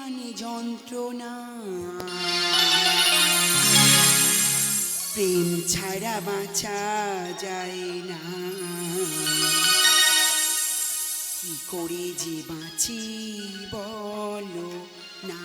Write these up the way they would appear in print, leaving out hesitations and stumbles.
মানে যন্ত্রণা, প্রেম ছাড়া বাঁচা যায় না। কি করে যে বাঁচি বলো না।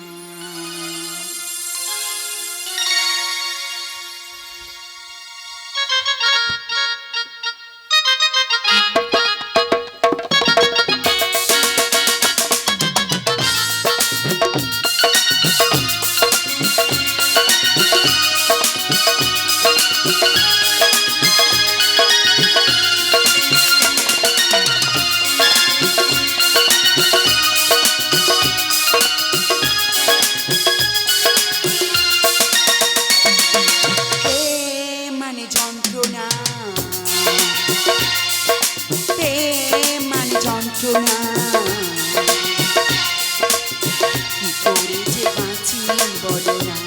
কি করে যে বাঁচি বলো না,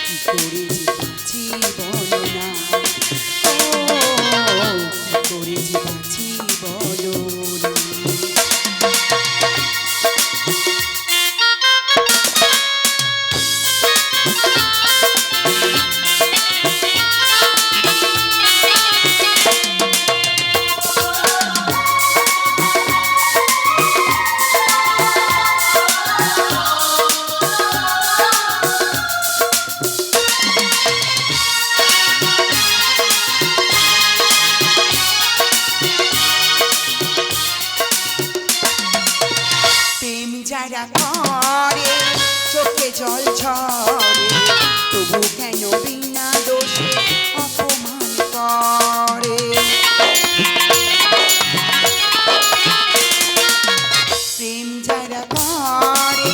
কি করে যে বাঁচি বলো না, কি করে যে বাঁচি বলো না। যারা করে চোখে জল ঝরে, তবু কেন বিনা দোষে অপমান করে। প্রেম যারা করে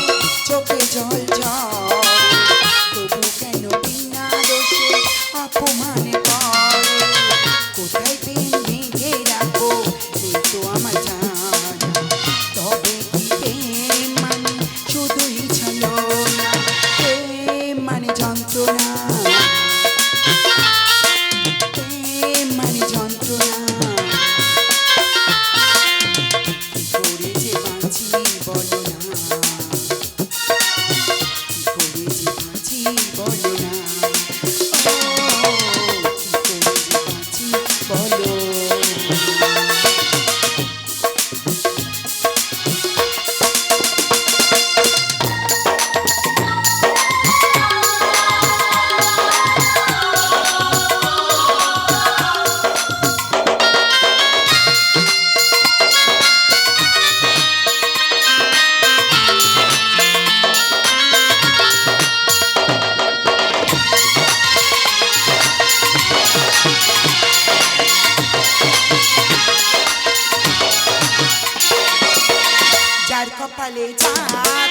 চোখে জল ঝরে, তবু কেন বিনা দোষে অপমান করে। কোথায় প্রেম বেঁধে রাখবো এই তো আমার জানা, তবে কি প্রেম মানে শুধুই ছলনা। প্রেম মানে যন্ত্রণা, প্রেম মানে যন্ত্রণা। কি করে যে বাঁচি বলো না, কি করে যে বাঁচি বলো না, কি করে যে বাঁচি বলো। যার কপালে যা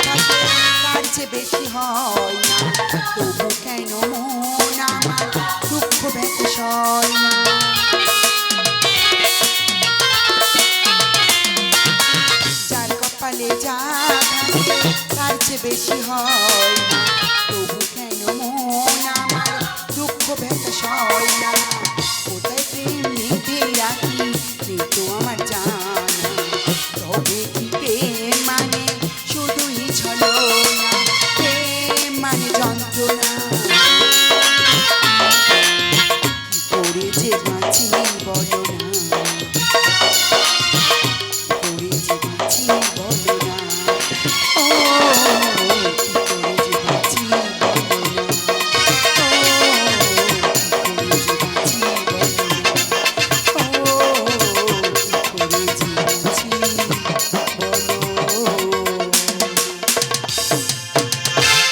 থাকে তার চেয়ে বেশি হয় না, তবু কেন মন আমার দুঃখ ব্যথা সয় না। যার কপালে যা থাকে তার চেয়ে বেশি হয় না,